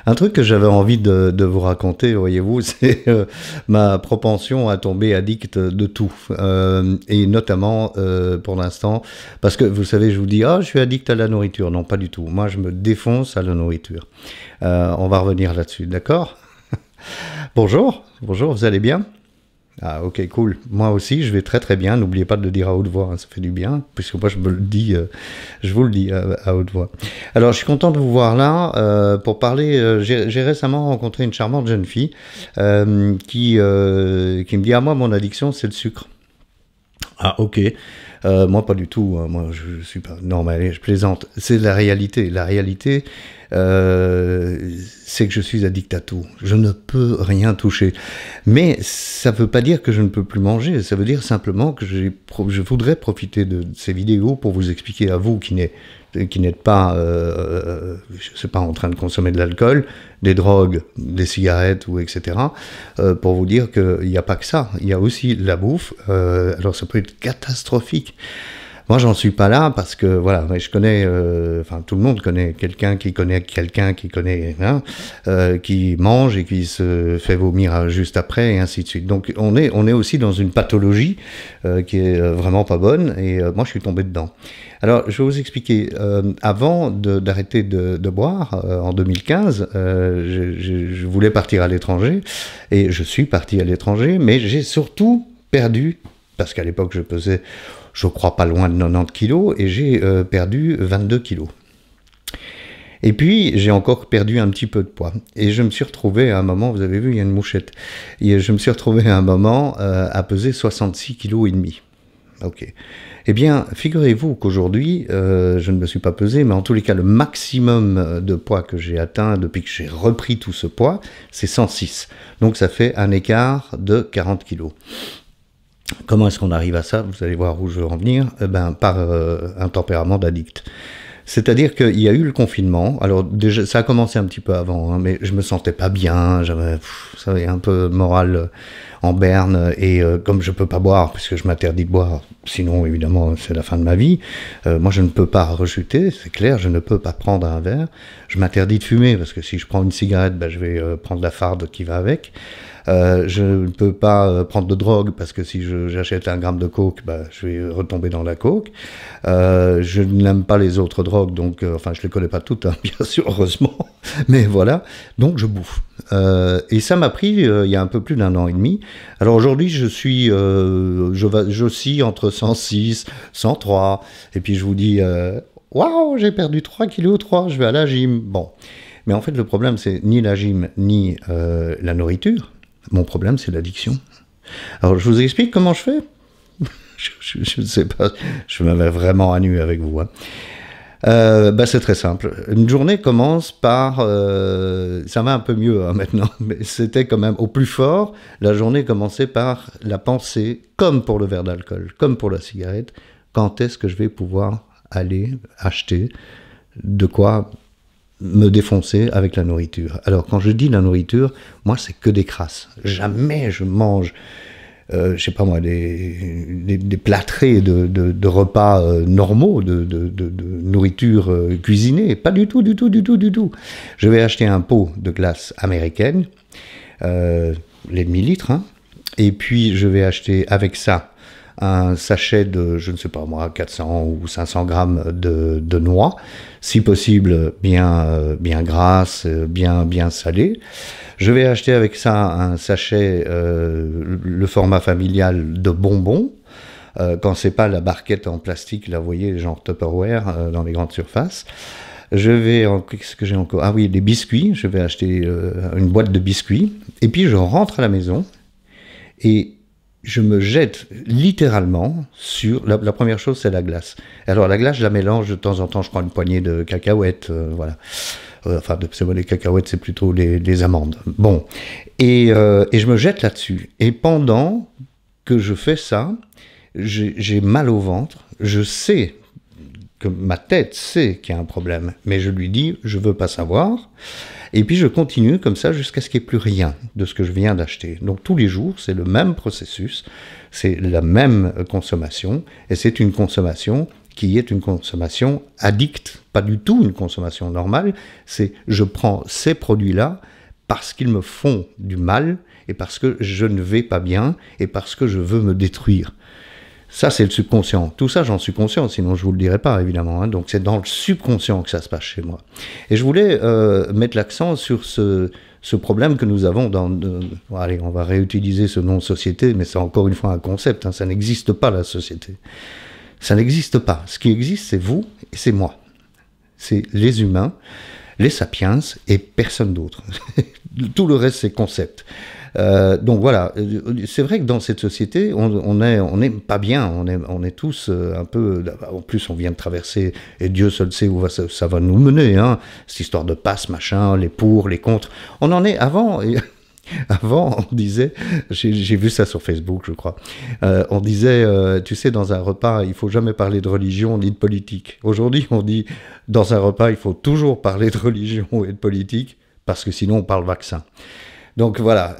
Un truc que j'avais envie de vous raconter, voyez-vous, c'est ma propension à tomber addict de tout. Et notamment, pour l'instant, parce que vous savez, je vous dis, ah, je suis addict à la nourriture. Non, pas du tout. Moi, je me défonce à la nourriture. On va revenir là-dessus, d'accord? Bonjour, bonjour, vous allez bien? Ah, ok, cool. Moi aussi, je vais très très bien. N'oubliez pas de le dire à haute voix, hein, ça fait du bien, puisque moi je me le dis, je vous le dis à haute voix. Alors, je suis content de vous voir là pour parler. J'ai récemment rencontré une charmante jeune fille qui me dit, ah moi, mon addiction, c'est le sucre. Ah, ok. Moi, pas du tout, hein. Moi, je suis pas. Non, mais allez, je plaisante. C'est la réalité. La réalité, c'est que je suis addict à tout. Je ne peux rien toucher. Mais ça ne veut pas dire que je ne peux plus manger. Ça veut dire simplement que je voudrais profiter de ces vidéos pour vous expliquer à vous qui n'êtes pas, je sais pas, en train de consommer de l'alcool, des drogues, des cigarettes ou etc. Pour vous dire qu'il n'y a pas que ça. Il y a aussi la bouffe. Alors ça peut être catastrophique. Moi, j'en suis pas là parce que voilà, je connais, enfin tout le monde connaît quelqu'un qui connaît, hein, qui mange et qui se fait vomir juste après et ainsi de suite. Donc on est aussi dans une pathologie qui est vraiment pas bonne et moi je suis tombé dedans. Alors je vais vous expliquer. Avant d'arrêter de boire en 2015, je voulais partir à l'étranger et je suis parti à l'étranger, mais j'ai surtout perdu parce qu'à l'époque je pesais, je crois, pas loin de 90 kilos, et j'ai perdu 22 kilos. Et puis, j'ai encore perdu un petit peu de poids. Et je me suis retrouvé à un moment, vous avez vu, il y a une mouchette, et je me suis retrouvé à un moment à peser 66 kilos et demi. Ok. Eh bien, figurez-vous qu'aujourd'hui, je ne me suis pas pesé, mais en tous les cas, le maximum de poids que j'ai atteint depuis que j'ai repris tout ce poids, c'est 106. Donc, ça fait un écart de 40 kilos. Comment est-ce qu'on arrive à ça? Vous allez voir où je veux en venir. Par un tempérament d'addict. C'est-à-dire qu'il y a eu le confinement. Alors déjà, ça a commencé un petit peu avant, hein, mais je me sentais pas bien. J'avais, vous savez, un peu moral en berne. Et comme je peux pas boire, puisque je m'interdis de boire, sinon évidemment c'est la fin de ma vie. Moi, je ne peux pas rechuter, c'est clair. Je ne peux pas prendre un verre. Je m'interdis de fumer parce que si je prends une cigarette, je vais prendre la farde qui va avec. Je ne peux pas prendre de drogue parce que si j'achète un gramme de coke, je vais retomber dans la coke. Je n'aime pas les autres drogues, donc enfin je les connais pas toutes, hein, bien sûr, heureusement, mais voilà. Donc je bouffe. Et ça m'a pris il y a un peu plus d'un an et demi. Alors aujourd'hui je suis, j'oscille entre 106, 103, et puis je vous dis, waouh, j'ai perdu 3 kilos, 3, je vais à la gym. Bon. Mais en fait, le problème, c'est ni la gym, ni la nourriture. Mon problème, c'est l'addiction. Alors, je vous explique comment je fais. Je ne sais pas, je me mets vraiment à nu avec vous. Hein. C'est très simple. Une journée commence par... ça va un peu mieux hein, maintenant, mais c'était quand même au plus fort. La journée commençait par la pensée, comme pour le verre d'alcool, comme pour la cigarette, quand est-ce que je vais pouvoir aller acheter de quoi me défoncer avec la nourriture. Alors, quand je dis la nourriture, moi, c'est que des crasses. Jamais je mange, je sais pas moi, des plâtrés de repas normaux, de nourriture cuisinée. Pas du tout, du tout, du tout, du tout. Je vais acheter un pot de glace américaine, les demi-litres, hein, et puis je vais acheter avec ça un sachet de, je ne sais pas moi, 400 ou 500 grammes de noix, si possible bien grasse, bien salée. Je vais acheter avec ça un sachet, le format familial de bonbons, quand c'est pas la barquette en plastique, là vous voyez, genre Tupperware dans les grandes surfaces. Je vais, qu'est-ce que j'ai encore? Ah oui, des biscuits, je vais acheter une boîte de biscuits, et puis je rentre à la maison, et je me jette littéralement sur... La première chose, c'est la glace. Alors, la glace, je la mélange de temps en temps. Je prends une poignée de cacahuètes, voilà. Enfin, c'est pas les cacahuètes, c'est plutôt les amandes. Bon. Et je me jette là-dessus. Et pendant que je fais ça, j'ai mal au ventre. Je sais que ma tête sait qu'il y a un problème. Mais je lui dis, je veux pas savoir. Et puis je continue comme ça jusqu'à ce qu'il n'y ait plus rien de ce que je viens d'acheter. Donc tous les jours, c'est le même processus, c'est la même consommation, et c'est une consommation qui est une consommation addicte, pas du tout une consommation normale. C'est je prends ces produits-là parce qu'ils me font du mal et parce que je ne vais pas bien et parce que je veux me détruire. Ça, c'est le subconscient. Tout ça, j'en suis conscient, sinon je ne vous le dirais pas, évidemment. Hein. Donc, c'est dans le subconscient que ça se passe chez moi. Et je voulais mettre l'accent sur ce problème que nous avons bon, allez, on va réutiliser ce nom société, mais c'est encore une fois un concept. Hein. Ça n'existe pas, la société. Ça n'existe pas. Ce qui existe, c'est vous et c'est moi. C'est les humains, les sapiens et personne d'autre. Tout le reste, c'est concept. Donc voilà, c'est vrai que dans cette société, on n'est pas bien, on est tous un peu, en plus on vient de traverser, et Dieu seul sait où ça va nous mener, hein, cette histoire de passe, machin, les pour, les contre, on en est avant, avant on disait, j'ai vu ça sur Facebook je crois, on disait, tu sais, dans un repas, il faut jamais parler de religion ni de politique. Aujourd'hui on dit, dans un repas, il faut toujours parler de religion et de politique, parce que sinon on parle vaccin. Donc voilà,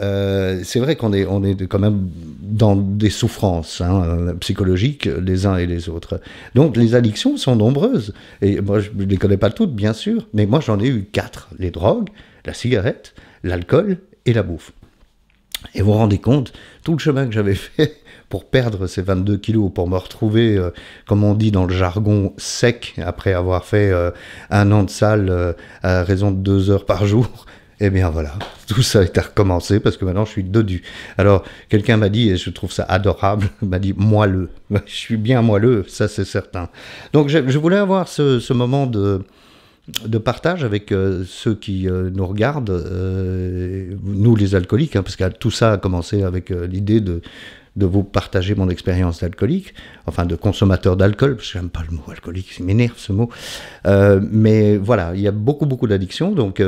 c'est vrai qu'on est quand même dans des souffrances psychologiques les uns et les autres. Donc les addictions sont nombreuses. Et moi, je ne les connais pas toutes, bien sûr, mais moi j'en ai eu 4. Les drogues, la cigarette, l'alcool et la bouffe. Et vous vous rendez compte, tout le chemin que j'avais fait pour perdre ces 22 kilos, pour me retrouver, comme on dit dans le jargon, sec, après avoir fait 1 an de salle à raison de 2 heures par jour. Eh bien voilà, tout ça est à recommencer parce que maintenant je suis dodu. Alors quelqu'un m'a dit, et je trouve ça adorable, m'a dit moelleux. Je suis bien moelleux, ça c'est certain. Donc je voulais avoir ce moment de partage avec ceux qui nous regardent, nous les alcooliques, hein, parce que tout ça a commencé avec l'idée de vous partager mon expérience d'alcoolique, enfin de consommateur d'alcool, parce que j'aime pas le mot alcoolique, ça m'énerve ce mot. Mais voilà, il y a beaucoup d'addictions, donc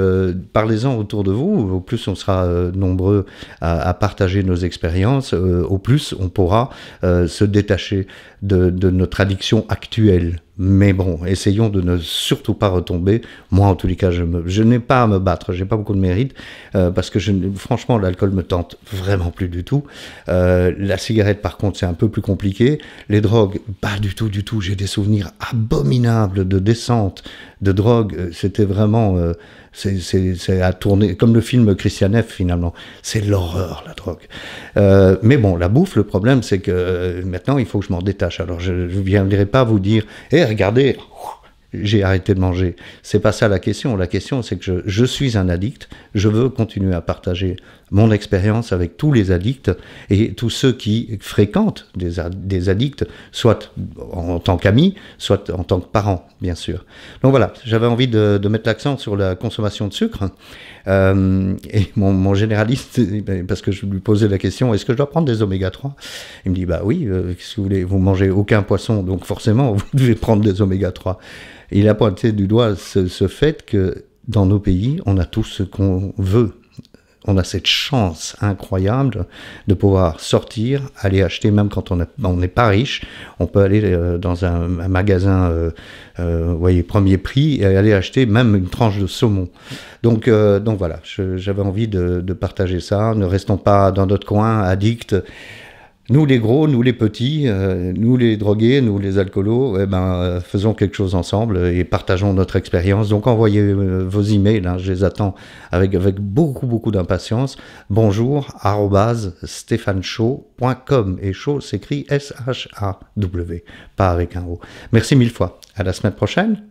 parlez-en autour de vous, au plus on sera nombreux à partager nos expériences, au plus on pourra se détacher de notre addiction actuelle. Mais bon, essayons de ne surtout pas retomber. Moi, en tous les cas, je n'ai pas à me battre, j'ai pas beaucoup de mérite, parce que franchement, l'alcool me tente vraiment plus du tout. La cigarette, par contre, c'est un peu plus compliqué. Les drogues, pas du tout. J'ai des souvenirs abominables de descente de drogue. C'était vraiment... c'est à tourner, comme le film Christian F, finalement. C'est l'horreur, la drogue. Mais bon, la bouffe, le problème, c'est que maintenant, il faut que je m'en détache. Alors, je ne viendrai pas vous dire, hé, regardez, j'ai arrêté de manger. C'est pas ça la question. La question, c'est que je suis un addict. Je veux continuer à partager mon expérience avec tous les addicts et tous ceux qui fréquentent des addicts, soit en tant qu'amis, soit en tant que parents, bien sûr. Donc voilà, j'avais envie de mettre l'accent sur la consommation de sucre. Et mon généraliste, parce que je lui posais la question, est-ce que je dois prendre des oméga 3 ? Il me dit, bah oui, si vous voulez, vous mangez aucun poisson, donc forcément, vous devez prendre des oméga 3. Il a pointé du doigt ce fait que dans nos pays, on a tout ce qu'on veut. On a cette chance incroyable de pouvoir sortir, aller acheter, même quand on n'est pas riche, on peut aller dans un magasin voyez, premier prix et aller acheter même une tranche de saumon. Donc voilà, j'avais envie de partager ça. Ne restons pas dans notre coin, addicts. Nous les gros, nous les petits, nous les drogués, nous les alcoolos, faisons quelque chose ensemble et partageons notre expérience. Donc envoyez vos emails, hein, je les attends avec beaucoup d'impatience. bonjour@stéphaneshaw.com et Shaw s'écrit S-H-A-W, pas avec un O. Merci 1000 fois. À la semaine prochaine.